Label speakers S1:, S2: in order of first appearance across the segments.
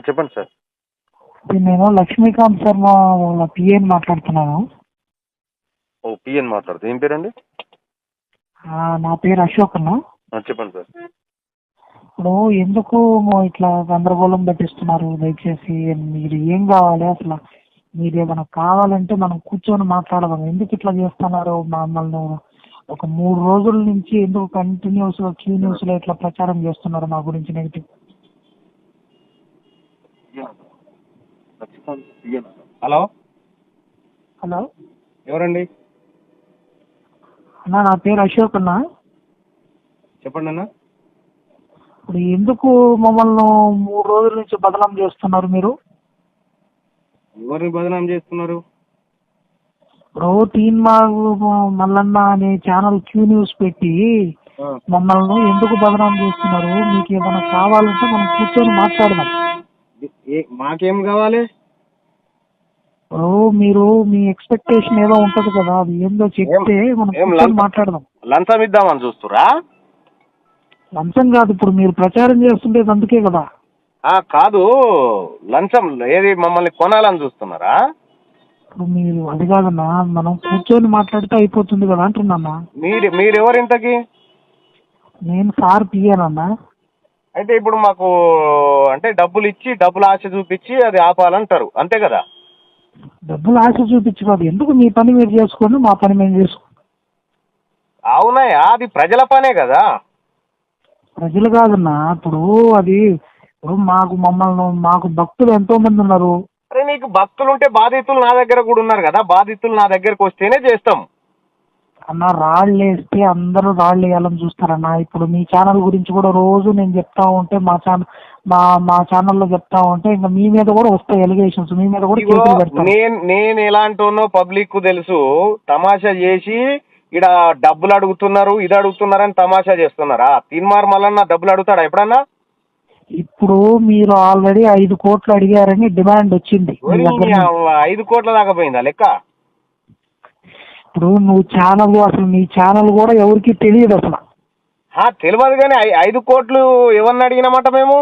S1: చెప్పండి సార్.
S2: నేను లక్ష్మీకాంత్ శర్మ వాళ్ళ పిఏని మాట్లాడుతున్నాను.
S1: ఓ పిఎన్ మాట్లాడుతుంది. ఏం పేరండి?
S2: నా పేరు అశోక్ అన్న.
S1: చెప్పండి సార్.
S2: ఇప్పుడు ఎందుకు ఇట్లా గందరగోళం పెట్టిస్తున్నారు? దయచేసి మీరు ఏం కావాలి అసలు? మీరు ఏమైనా కావాలంటే మనం కూర్చొని మాట్లాడదాం. ఎందుకు ఇట్లా చేస్తున్నారు మమ్మల్ని? ఒక 3 రోజుల నుంచి ఎందుకు కంటిన్యూస్గా క్యూ న్యూస్లో ఇట్లా ప్రచారం చేస్తున్నారు మా గురించి నెగిటివ్?
S1: హలో
S2: హలో
S1: ఎవరండి?
S2: అన్న, నా పేరు అశోక్ అన్న.
S1: చెప్పండి అన్న.
S2: ఇప్పుడు ఎందుకు మమ్మల్ని 3 రోజుల నుంచి బదనాం చేస్తున్నారు మీరు?
S1: ఎవరిని బదనాం చేస్తున్నారు?
S2: ఇప్పుడు తీన్మార్ మల్లన్న అనే ఛానల్ క్యూ న్యూస్ పెట్టి మమ్మల్ని ఎందుకు బదనాం చేస్తున్నారు? మీకు ఏమైనా కావాలంటే మనం కూర్చొని మాట్లాడదాం.
S1: మాకేం కావాలి?
S2: మీరు మీ ఎక్స్పెక్టేషన్ ఏదో ఉంటది కదా, అది ఏందో చెప్తే మనం కూర్చొని మాట్లాడదాం.
S1: లంచం ఇద్దామని చూస్తురా?
S2: లంచం కాదు, ఇప్పుడు మీరు ప్రచారం చేస్తుండేది అందుకే కదా.
S1: కాదు, లంచం ఏది మమ్మల్ని కొనాలని చూస్తున్నారా?
S2: ఇప్పుడు మీరు అది కాదన్నా, మనం కూర్చొని మాట్లాడితే అయిపోతుంది కదా అంటున్నా.
S1: మీరెవరు ఇంతకి?
S2: నేను సార్ పియ్యానన్నా.
S1: అయితే ఇప్పుడు మాకు అంటే డబ్బులు ఇచ్చి డబ్బులు ఆశ చూపించి అది ఆపాలంటారు, అంతే కదా?
S2: డబ్బులు ఆశ చూపించుకోదు. ఎందుకు మీ పని మీరు చేసుకోండి, మా పని మేము చేసుకోండి.
S1: అవునయ్యా, అది ప్రజల పనే కదా.
S2: ప్రజలు కాదన్నా, ఇప్పుడు అది ఇప్పుడు మాకు భక్తులు ఎంతో మంది ఉన్నారు.
S1: అరే నీకు భక్తులు ఉంటే బాధితులు నా దగ్గర కూడా ఉన్నారు కదా. బాధితులు నా దగ్గరకు వస్తేనే చేస్తాం
S2: అన్న. రాళ్ళు వేస్తే అందరూ రాళ్ళు వేయాలని చూస్తారన్న. ఇప్పుడు మీ ఛానల్ గురించి కూడా రోజు నేను చెప్తా ఉంటే మా ఛానల్లో చెప్తా ఉంటే ఇంకా మీ మీద కూడా వస్తాయి ఎలిగేషన్స్, మీ మీద కూడా కేసులు పెడతారు.
S1: నేను ఎలాంటినో పబ్లిక్ కు తెలుసు. తమాషా చేసి ఇడ డబ్బులు అడుగుతున్నారు, ఇది అడుగుతున్నారని తమాషా చేస్తున్నారా? తీన్మార్ మల్లన్న డబ్బులు అడుగుతాడా ఎప్పుడన్నా?
S2: ఇప్పుడు మీరు ఆల్రెడీ 5 కోట్లు అడిగారని డిమాండ్ వచ్చింది.
S1: 5 కోట్ల దాకా పోయిందా లెక్క?
S2: ఇప్పుడు నువ్వు ఛానల్, అసలు నీ ఛానల్ కూడా ఎవరికి తెలియదు అసలు.
S1: తెలియదు కానీ 5 కోట్లు ఎవరిని అడిగినామాట మేము?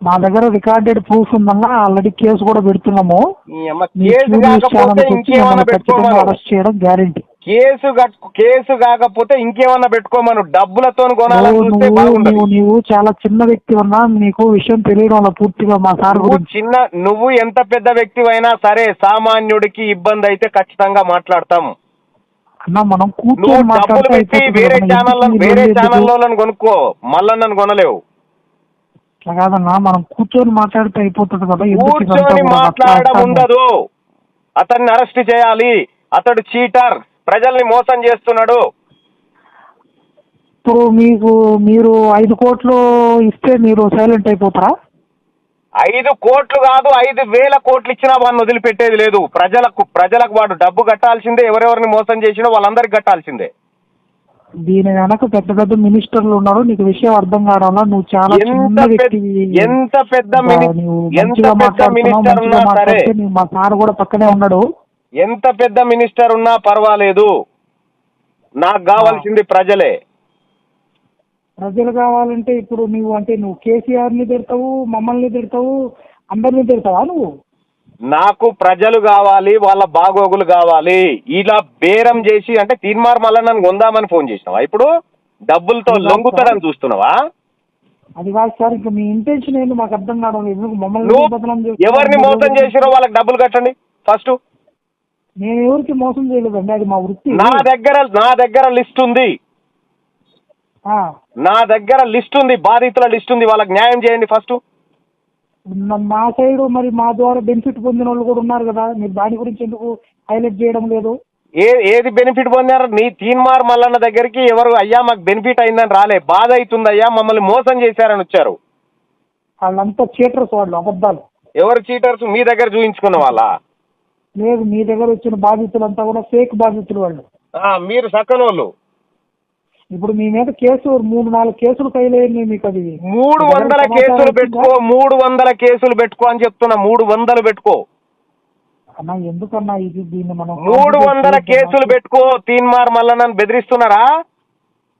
S2: మా దగ్గర రికార్డెడ్ ప్రూఫ్ ఉందన్నా, ఆల్రెడీ కేసు కూడా పెడుతున్నాము. అరెస్ట్ చేయడం గ్యారెంటీ.
S1: కేసు కాకపోతే ఇంకేమన్నా పెట్టుకోమను. డబ్బులతో
S2: నువ్వు చాలా చిన్న వ్యక్తి ఉన్నా, నీకు విషయం తెలియడం పూర్తిగా మా సార్
S1: నువ్వు ఎంత పెద్ద వ్యక్తి అయినా సరే సామాన్యుడికి ఇబ్బంది అయితే ఖచ్చితంగా మాట్లాడతాం
S2: అన్నా. మనం కూర్చొని
S1: డబ్బులు పెట్టి వేరే ఛానల్లో కొనుక్కో, మల్లన్నను కొనలేవు.
S2: కాదన్నా, మనం కూర్చొని మాట్లాడితే అయిపోతుంది కదా.
S1: కూర్చొని మాట్లాడడం ఉండదు. అతన్ని అరెస్ట్ చేయాలి. అతడు చీటర్, ప్రజల్ని మోసం చేస్తున్నాడు.
S2: ఇప్పుడు మీరు 5 కోట్లు ఇస్తే మీరు సైలెంట్ అయిపోతారా?
S1: 5 కోట్లు కాదు, 5,000 కోట్లు ఇచ్చినా వాడిని వదిలిపెట్టేది లేదు. ప్రజలకు వాడు డబ్బు కట్టాల్సిందే. ఎవరెవరిని మోసం చేసినా వాళ్ళందరికి కట్టాల్సిందే.
S2: దీని వెనక పెద్ద పెద్ద మినిస్టర్లు ఉన్నారు. నీకు విషయం అర్థం కావడం, నువ్వు చాలా చిన్న వ్యక్తి.
S1: ఎంత పెద్ద మినిస్టర్ ఉన్నా సరే,
S2: మా సార్ కూడా పక్కనే ఉన్నాడు.
S1: ఎంత పెద్ద మినిస్టర్ ఉన్నా పర్వాలేదు, నాకు కావాల్సింది ప్రజలే.
S2: ప్రజలు కావాలంటే ఇప్పుడు నువ్వు కేసీఆర్ని తిడతావు, మమ్మల్ని తిడతావు, అందరినీ తిడతావా నువ్వు?
S1: నాకు ప్రజలు కావాలి, వాళ్ళ బాగోగులు కావాలి. ఇలా బేరం చేసి అంటే తీన్మార్ మల్లన్నను కొందామని ఫోన్ చేసినావా? ఇప్పుడు డబ్బులతో లొంగుతాడని చూస్తున్నావా?
S2: అది కాదు సార్, ఇంకా మీ ఇంటెన్షన్ ఏంటి మాకు అర్థం కావడం లేదు. మమ్మల్ని
S1: ఎవరిని మోసం చేసిరో వాళ్ళకి డబ్బులు కట్టండి ఫస్ట్.
S2: నేను ఎవరికి మోసం చేయలేదండి, అది మా వృత్తి.
S1: నా దగ్గర లిస్ట్ ఉంది. బాధితుల లిస్ట్ ఉంది. వాళ్ళకి న్యాయం చేయండి ఫస్ట్.
S2: మా సైడ్ మరి మా ద్వారా బెనిఫిట్ పొందిన వాళ్ళు కూడా ఉన్నారు కదా, మీరు దాని గురించి ఎందుకు హైలైట్ చేయడం లేదు?
S1: ఏది బెనిఫిట్ పొందారు? నీ తీన్మార్ మల్లన్న దగ్గరికి ఎవరు అయ్యా మాకు బెనిఫిట్ అయిందని రాలే. బాధ అవుతుంది అయ్యా, మమ్మల్ని మోసం చేశారని వచ్చారు.
S2: వాళ్ళంతా చీటర్స్, వాళ్ళు అబద్ధాలు.
S1: ఎవరు చీటర్స్? మీ దగ్గర చూపించుకున్న వాళ్ళ?
S2: లేదు, మీ దగ్గర వచ్చిన బాధితులంతా కూడా ఫేక్ బాధితులు వాళ్ళు.
S1: మీరు సక్కనోళ్ళు.
S2: ఇప్పుడు మీ మీద కేసు 3-4 కేసులు ఫైల్ అయ్యాయి. మీకు అది
S1: 300 కేసులు పెట్టుకో, 300 కేసులు పెట్టుకో అని చెప్తున్నా. 300 పెట్టుకో
S2: అన్నా. ఎందుకన్నా దీన్ని మనం
S1: 300 కేసులు పెట్టుకో. తీన్మార్ మల్లన్నను బెదిరిస్తున్నారా?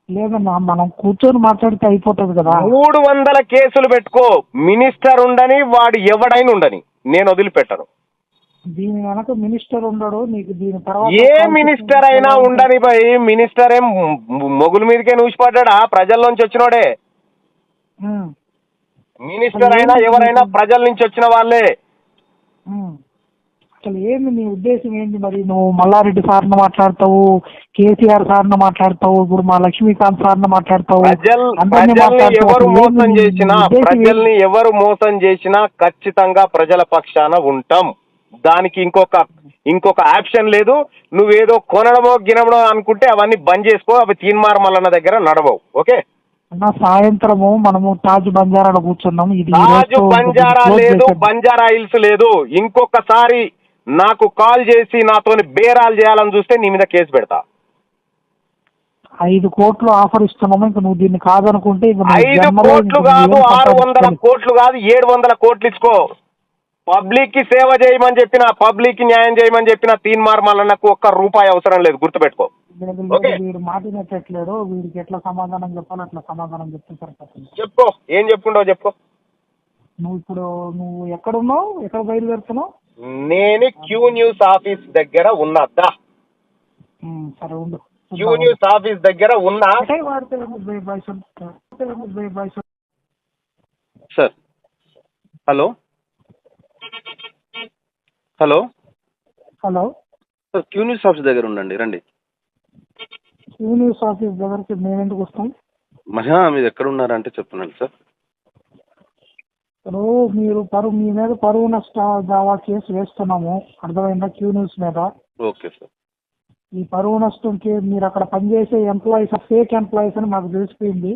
S2: లేదన్నా మనం కూర్చొని మాట్లాడితే అయిపోతుంది కదా.
S1: 300 కేసులు పెట్టుకో, మినిస్టర్ ఉండని వాడు ఎవడైనా ఉండని, నేను వదిలిపెట్టను.
S2: దీని వెనక మినిస్టర్ ఉండడు నీకు, దీని తర్వాత
S1: ఏ మినిస్టర్ అయినా ఉండని భయ్, మినిస్టర్ ఏం మొగుల మీదకే నూసిపడ్డా, ప్రజల్లోంచి వచ్చినోడే. మినిస్టర్ అయినా ఎవరైనా ప్రజల నుంచి వచ్చిన వాళ్ళే.
S2: అసలు ఏంది నీ ఉద్దేశం ఏంటి మరి? నువ్వు మల్లారెడ్డి సార్ను మాట్లాడతావు, కేసీఆర్ సార్ను మాట్లాడతావు, ఇప్పుడు మా లక్ష్మీకాంత్ సార్ను మాట్లాడతావు.
S1: ప్రజల్ని ఎవరు మోసం చేసినా ఖచ్చితంగా ప్రజల పక్షాన ఉంటాం. దానికి ఇంకొక ఆప్షన్ లేదు. నువ్వేదో కొనడమో గినడమో అనుకుంటే అవన్నీ బంద్ చేసుకో, అవి తీన్మార్ మల్లన్న దగ్గర నడవవు. ఓకే,
S2: సాయంత్రము మనము తాజ్ బంజారాలో కూర్చున్నాం. ఇది
S1: తాజ్ బంజారా లేదు, బంజారా హిల్స్ లేదు. ఇంకొకసారి నాకు కాల్ చేసి నాతోని బేరాలు చేయాలని చూస్తే నీ మీద కేసు పెడతా.
S2: 5 కోట్లు ఆఫర్ ఇస్తున్నాము, ఇంకా నువ్వు దీన్ని కాదనుకుంటే
S1: 5 కోట్లు కాదు, 600 కోట్లు కాదు, 700 కోట్లు ఇచ్చుకో. పబ్లిక్ కి సేవ చేయమని చెప్పిన, పబ్లిక్ కి న్యాయం చేయమని చెప్పిన తీన్మార్ మల్లన్నకు ₹1 అవసరం లేదు, గుర్తుపెట్టుకో.
S2: వీడు మాట్లాడట్లేడు, వీడికి ఎట్లా సమాధానం చెప్పాలో అట్లా సమాధానం చెప్తే సరిపోతుంది.
S1: చెప్పు, ఏం చెప్పుకుంటావు చెప్పు.
S2: నువ్వు ఎక్కడున్నావు, ఎక్కడ బయలుదేరుతున్నావు?
S1: నేను క్యూ న్యూస్ ఆఫీస్ దగ్గర ఉన్నదా?
S2: సరే ఉండు,
S1: క్యూ న్యూస్ ఆఫీస్ దగ్గర ఉన్నా. Sir hello hello
S2: hello
S1: sir, Q news office దగ్గర ఉండండి, రండి.
S2: క్యూ న్యూస్ ఆఫీస్ దగ్గరికి మేము ఎందుకు వస్తాం?
S1: మీరు ఎక్కడ ఉన్నారంటే చెప్తున్నాను సార్.
S2: ఇప్పుడు మీరు మీ మీద పరువు నష్ట దావా కేసు వేస్తున్నాము, అర్థమైందా? క్యూ న్యూస్ మీద.
S1: Okay sir.
S2: ఈ పరువు నష్టంకి మీరు అక్కడ పనిచేసే ఎంప్లాయీస్ ఫేక్ ఎంప్లాయీస్ అని మాకు తెలిసిపోయింది.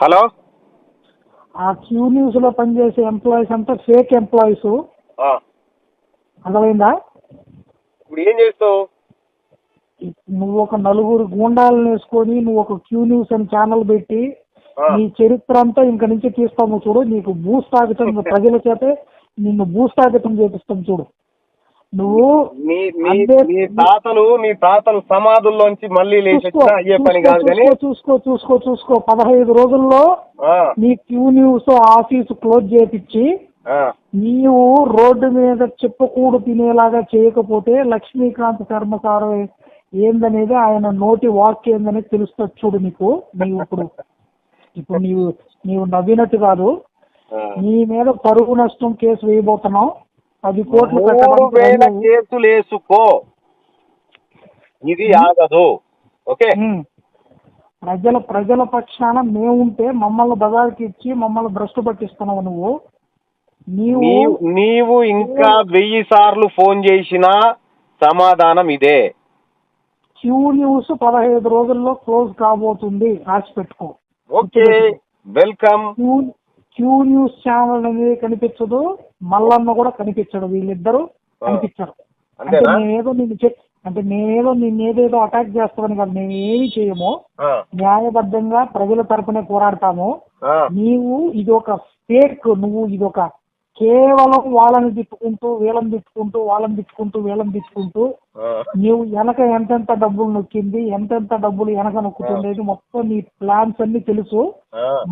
S1: హలో,
S2: ఆ క్యూ న్యూస్ లో పనిచేసే ఎంప్లాయీస్ అంతా ఫేక్ ఎంప్లాయీస్, అర్థమైందా?
S1: ఇప్పుడు ఏం చేస్తావు?
S2: నువ్వు ఒక 4 గూండాలను వేసుకొని నువ్వు ఒక క్యూ న్యూస్ అని ఛానల్ పెట్టి నీ చరిత్ర అంతా ఇంక నుంచి తీస్తాము చూడు. నీకు భూస్థాపితం ప్రజల చేతే నిన్ను భూస్థాపితం చేపిస్తాం చూడు. నువ్వు
S1: నీ తాతలు సమాధుల్లోంచి మళ్ళీ అయ్యే పని కాదు కానీ
S2: చూసుకో 15 రోజుల్లో నీ క్యూ న్యూస్ ఆఫీసు క్లోజ్ చేపించి నీవు రోడ్డు మీద చెప్పకూడు తినేలాగా చేయకపోతే లక్ష్మీకాంత్ శర్మ సార్ ఏందనేది ఆయన నోటి వాక్ ఏందనేది తెలుస్తుంది చూడు నీకు. ఇప్పుడు నీవు నవ్వినట్టు కాదు, నీ మీద పరువు నష్టం కేసు వేయబోతున్నావు. 10 కోట్లు
S1: కేసులు వేసుకో, ఇది ఆగదు. ఓకే,
S2: ప్రజల పక్షాన మేముంటే మమ్మల్ని బజార్కి ఇచ్చి మమ్మల్ని భ్రష్టు పట్టిస్తున్నావు నువ్వు.
S1: నీవు ఇంకా 1000 సార్లు ఫోన్ చేసినా సమాధానం ఇదే.
S2: క్యూ న్యూస్ 15 రోజుల్లో క్లోజ్ కాబోతుంది, రాసి పెట్టుకో.
S1: Okay, welcome.
S2: Q news channel అనేది కనిపించదు, మల్లన్న కూడా కనిపించడు, వీళ్ళిద్దరు కనిపించరు. నేనేదో నిన్నేదేదో అటాక్ చేస్తామని కాదు, మేము ఏమి చేయము, న్యాయబద్ధంగా ప్రజల తరపునే పోరాడతాము. నీవు ఇదొక ఫేక్, నువ్వు ఇదొక కేవలం వాళ్ళని తిట్టుకుంటూ వీళ్ళని తిట్టుకుంటూ నీవు వెనక ఎంతెంత డబ్బులు నొక్కింది, ఎంతెంత డబ్బులు వెనక నొక్కుతుండేది మొత్తం నీ ప్లాన్స్ అన్ని తెలుసు.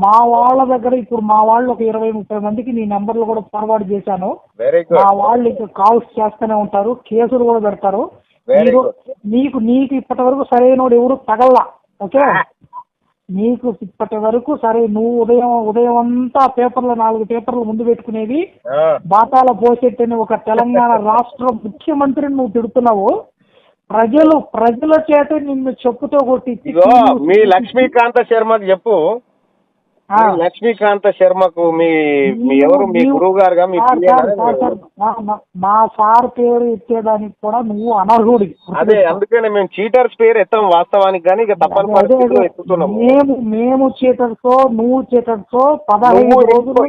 S2: మా వాళ్ళ దగ్గర ఇప్పుడు మా వాళ్ళు ఒక 20-30 మందికి నీ నెంబర్లు కూడా ఫార్వర్డ్ చేశాను. మా వాళ్ళు ఇంకా కాల్స్ చేస్తూనే ఉంటారు, కేసులు కూడా పెడతారు. నీకు ఇప్పటి వరకు సరైనోడు ఎవరు తగల్లా. ఓకే, నీకు ఇప్పటి వరకు సరే, నువ్వు ఉదయం అంతా 4 పేపర్లు ముందు పెట్టుకునేది బాటాల పోసెట్టని ఒక తెలంగాణ రాష్ట్ర ముఖ్యమంత్రిని నువ్వు తిడుతున్నావు. ప్రజల చేత నిన్ను చెప్పుతో కొట్టి
S1: మీ లక్ష్మీకాంత శర్మకి చెప్పు. లక్ష్మీకాంత శర్మకు మీ ఎవరు, మీ గురువు గారుగా
S2: మా సార్ పేరు ఎత్తేదానికి కూడా నువ్వు అనర్హుడి.
S1: అదే అందుకనే మేము చీటర్స్ పేరు ఎత్తాం వాస్తవానికి, కానీ ఇక తప్పని పరిస్థితుల్లో ఎత్తుతున్నాము.
S2: మేము చీటర్సో నువ్వు చీటర్సో 15 రోజులు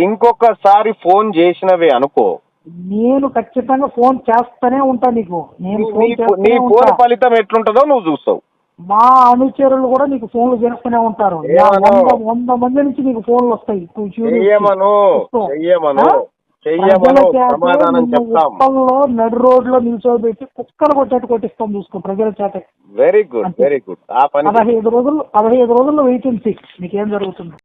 S1: ఇంకొకసారి ఫోన్ చేసినవే అనుకో,
S2: నేను ఖచ్చితంగా ఫోన్ చేస్తూనే ఉంటా నీకు.
S1: నీ ఫోన్ ఫలితం ఎట్లుంటుందో నువ్వు చూస్తావు.
S2: మా అనుచరులు కూడా నీకు ఫోన్లు చేస్తూనే ఉంటారు. 100 మంది నుంచి నీకు ఫోన్లు వస్తాయి.
S1: చెయ్యమను, సమాధానం చెప్తాం.
S2: ఉప్పల్లో నడు రోడ్లో నిల్చోబెట్టి కుక్కలు కొట్టేట్టు కొట్టిస్తాం చూసుకో ప్రజల చేత.
S1: Very good, very good. ఆ పని
S2: 15 రోజుల్లో వేకెన్సీ. మీకేం జరుగుతుంది?